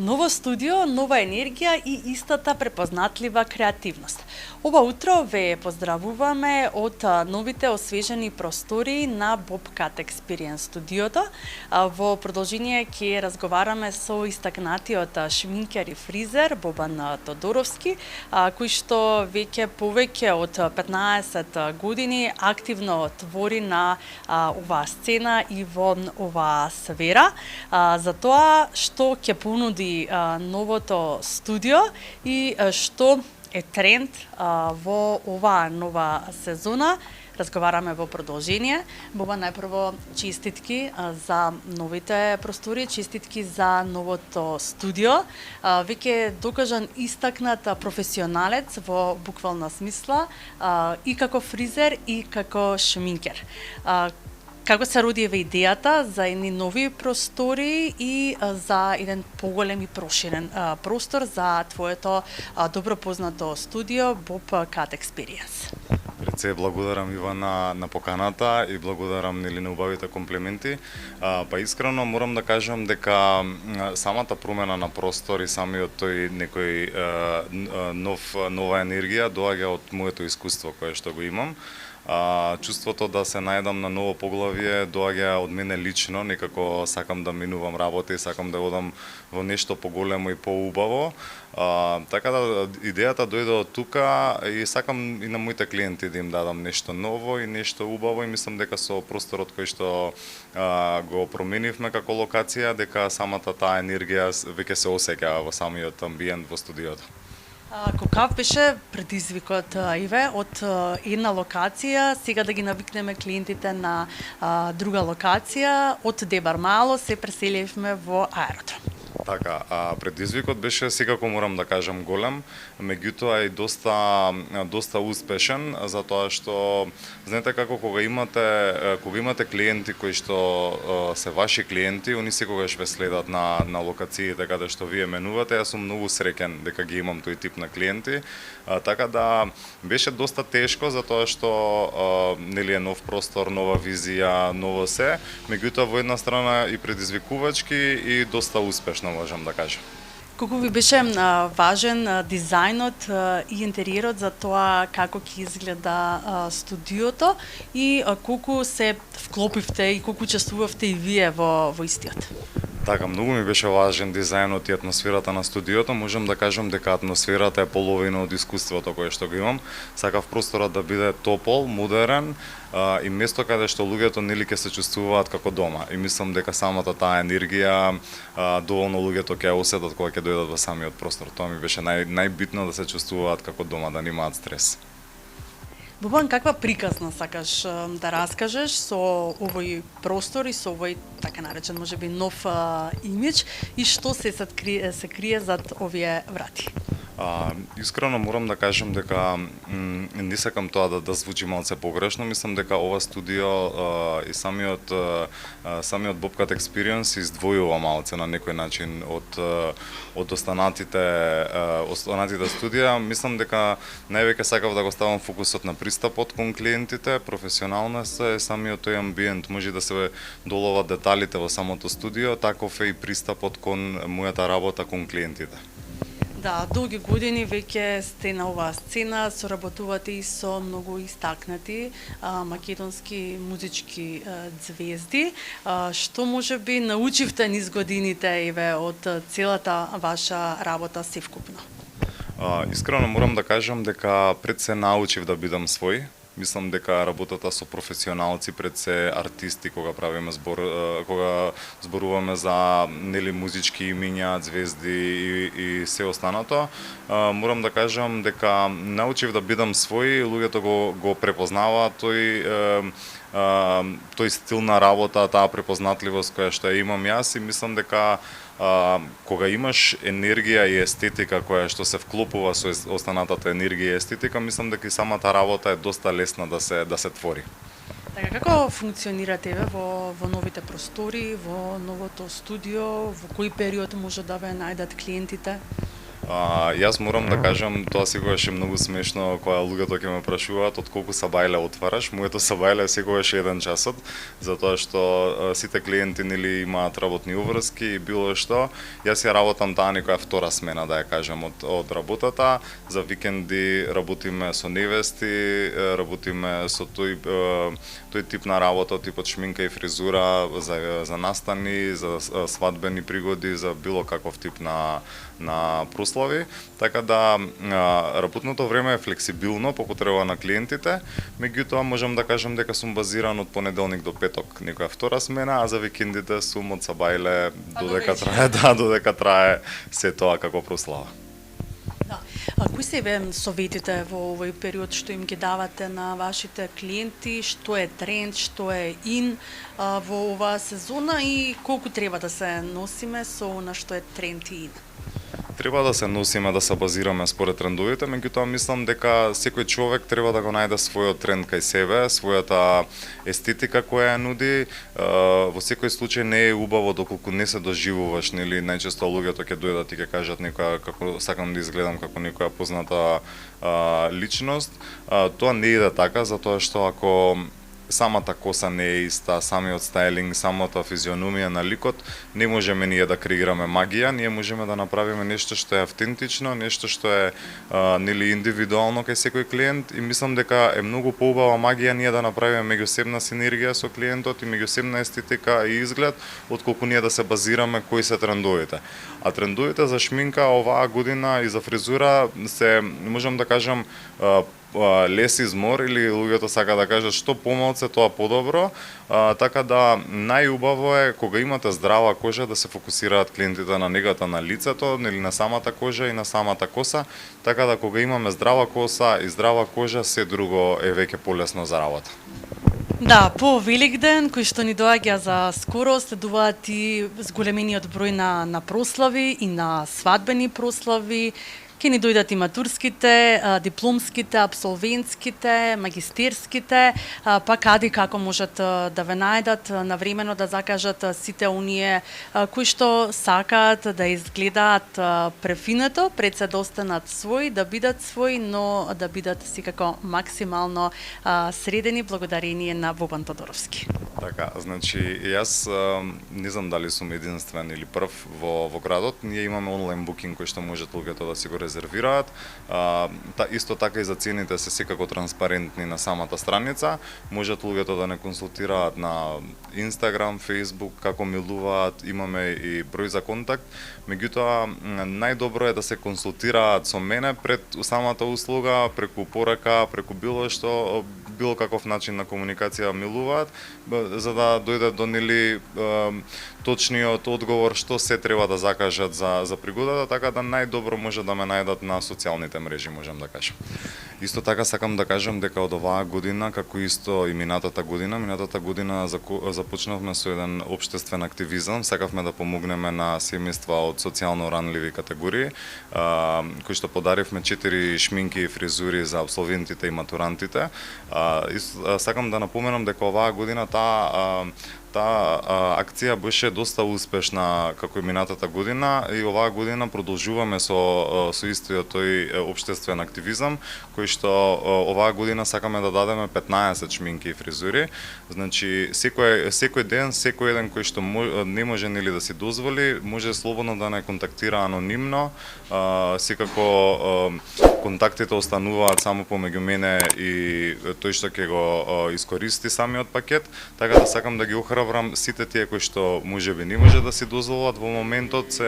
Ново студио, нова енергија и истата препознатлива креативност. Ова утро ве поздравуваме од новите освежени простори на Bobcat Experience студиото. Во продолжение ќе разговараме со истакнатиот шминкер и фризер Бобан Тодоровски, кој што веќе повеќе од 15 години активно твори на оваа сцена и во оваа сфера. За тоа што ќе понуди новото студио и што е тренд во оваа нова сезона. Разговараме во продолжение. Боба, најпрво честитки за новите простори, честитки за новото студио. Веќе докажан истакнат професионалец во буквална смисла и како фризер и како шминкер. Како се роди еве идејата за едни нови простори и за еден поголем и проширен простор за твоето добро познато студио Bobcat Experience? Пред се благодарам Ивана на поканата и благодарам на убавите комплименти. Па искрено морам да кажам дека самата промена на простор и самиот тој некој нова енергија доаѓа од моето искуство кое што го имам. Чувството да се најдам на ново поглавје доаѓа од мене лично, некако сакам да минувам работа и сакам да одам во нешто поголемо и поубаво. Така да идејата дојде од тука и сакам и на моите клиенти да им дадам нешто ново и нешто убаво и мислам дека со просторот кој што го променивме како локација, дека самата таа енергија веќе се осеќа во самиот амбиент во студиото. Какав беше предизвикот, Иве, од една локација, сега да ги навикнеме клиентите на друга локација, од Дебар Мало се преселивме во аеродром? Така, предизвикот беше секако морам да кажам голем, меѓутоа и доста успешен, затоа што знаете како кога имате клиенти кои што се ваши клиенти, они секогаш ве следат на локациите каде што вие менувате. Јас сум многу среќен дека ги имам тој тип на клиенти. Така да беше доста тешко затоа што нели е нов простор, нова визија, ново се, меѓутоа во една страна и предизвикувачки и доста успешно можам да кажам. Колку ви беше важен дизајнот и интериерот за тоа како ќе изгледа студиото и колку се вклопивте и колку учествувавте и вие во истиот? Така, многу ми беше важен дизајнот и атмосферата на студиото. Можам да кажам дека атмосферата е половина од искуството кое што го имам. Сакав просторот да биде топол, модерен и место каде што луѓето нели ќе се чувствуваат како дома. И мислам дека самата таа енергија доволно луѓето ќе осетат кога ќе дојдат во самиот простор. Тоа ми беше најбитно, да се чувствуваат како дома, да немаат стрес. Бобан, каква приказна сакаш да раскажеш со овој простор и со овој така наречен можеби нов имидж и што се крие зад овие врати? Искрено морам да кажам дека не сакам тоа да звучи малце погрешно. Мислам дека ова студио и самиот Bobcat Experience издвојува малце на некој начин од останатите студија. Мислам дека највеќе сакав да го ставам фокусот на пристапот кон клиентите, професионално се самиот тој амбиент, може да се доловат деталите во самото студио, таков е и пристапот кон мојата работа кон клиентите. Да, долги години веќе сте на оваа сцена, соработувате и со многу истакнати македонски музички звезди. Што можеби научивте низ годините еве од целата ваша работа севкупно? Искрено морам да кажам дека пред се научив да бидам свој. Мислам дека работата со професионалци, пред се артисти, кога правиме кога зборуваме за нели музички имиња, звезди и се останато, морам да кажам дека научив да бидам свој, луѓето го препознаваат тој стил на работа, таа препознатливост која што ја имам јас и мислам дека кога имаш енергија и естетика која што се вклопува со останатата енергија и естетика, мислам дека и самата работа е доста лесна да се твори. Така, како функционирате во новите простори, во новото студио, во кој период може да ве најдат клиентите? Јас морам да кажам, тоа секогаш е многу смешно кога луѓето ќе ме прашуваат од колку сабајле отвараш. Моето сабајле е секогаш 1 часот, затоа што сите клиенти нели имаат работни уврски и било што. Јас ја работам таа некоја втора смена, да ја кажам, од работата. За викенди работиме со невести, работиме со тој тип на работа, типот шминка и фризура, за настани, за свадбени пригоди, за било каков тип на прослави, така да работното време е флексибилно по потреба на клиентите, меѓутоа можам да кажам дека сум базиран од понеделник до петок, некоја втора смена, а за викендите сум од сабајле додека трае се тоа како прослава. Да. А кои се советите во овој период што им ги давате на вашите клиенти, што е тренд, што е во оваа сезона и колку треба да се носиме со она што е тренд и ин? Треба да се носиме, да се базираме според трендовите, меѓутоа мислам дека секој човек треба да го најде својот тренд кај себе, својата естетика која ја нуди. Во секој случај не е убаво доколку не се доживуваш, нели најчесто луѓето ќе дојдат и ќе кажат некоја како сакам да изгледам како некоја позната личност. Тоа не иде така, затоа што ако самата коса не е иста, самиот стајлинг, самата физиономија на ликот, не можеме ние да креираме магија, ние можеме да направиме нешто што е автентично, нешто што е нели индивидуално кај секој клиент и мислам дека е многу поубава магија ние да направиме меѓусебна синергија со клиентот и меѓусебна естетика и изглед, отколку ние да се базираме кои се трендовите. А трендовите за шминка оваа година и за фризура се, можам да кажам, less is more, или луѓето сака да кажат што помалце тоа подобро, така да најубаво е кога имате здрава кожа да се фокусираат клиентите на негата на лицето, нели на самата кожа и на самата коса, така да кога имаме здрава коса и здрава кожа, се друго е веќе полесно за работа. Да, по Великден, кој што ни доаѓа за скоро, следуваат и зголемениот број на прослави и на свадбени прослави. Ке ни дојдат и матурските, дипломските, апсолвентските, магистерските, па каде како можат да ве најдат навремено да закажат сите оние кои што сакаат да изгледаат префинето, пред се да останат своји, да бидат своји, но да бидат секако максимално средени благодарение на Вобан Тодоровски. Така, значи јас не знам дали сум единствен или прв во градот. Ние имаме онлайн букинг кој што можат луѓето да си го резервираат. Исто така и за цените се секако транспарентни на самата страница. Можат луѓето да не консултираат на Instagram, Facebook, како милуваат, имаме и број за контакт. Меѓутоа, најдобро е да се консултираат со мене пред самата услуга, преку порака, преку било каков начин на комуникација милуваат, за да дојдат до нели точниот одговор што се треба да закажат за пригодата, така да најдобро може да ме најдат на социјалните мрежи, можам да кажам. Исто така сакам да кажам дека од оваа година, како исто и минатата година започнавме со еден општествен активизам, сакавме да помогнеме на семејства од социјално ранливи категории, кои што подаривме 4 шминки и фризури за апсолвентите и матурантите. Сакам да напоменам дека оваа година таа акција беше доста успешна како и минатата година и оваа година продолжуваме со истиот тој општествен активизам, кој што оваа година сакаме да дадеме 15 шминки и фризури. Значи секој ден, секој еден кој што не може нели да си дозволи, може слободно да не контактира анонимно. Секако контактите остануваат само помеѓу мене и тој што ќе го искористи самиот пакет, така да сакам да ги охрабрам сите тие кои што можеби не може да си дозволат во моментот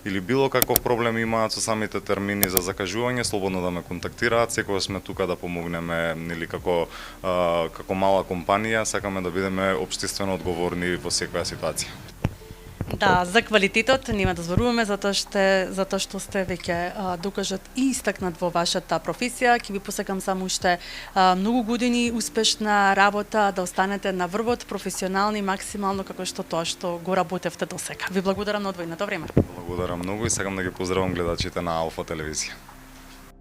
или било каков проблем имаат со самите термини за закажување, слободно да ме контактираат. Секогаш сме тука да помогнеме, нели како мала компанија, сакаме да бидеме општествено одговорни во секоја ситуација. Да, за квалитетот нема да зборуваме затоа што сте веќе докажат и истакнат во вашата професија. Ќе ви посакам само уште многу години успешна работа, да останете на врвот, професионални максимално како што тоа што го работевте досега. Ви благодарам на одвоеното време. Благодарам многу и сакам да ги поздравам гледачите на Алфа телевизија.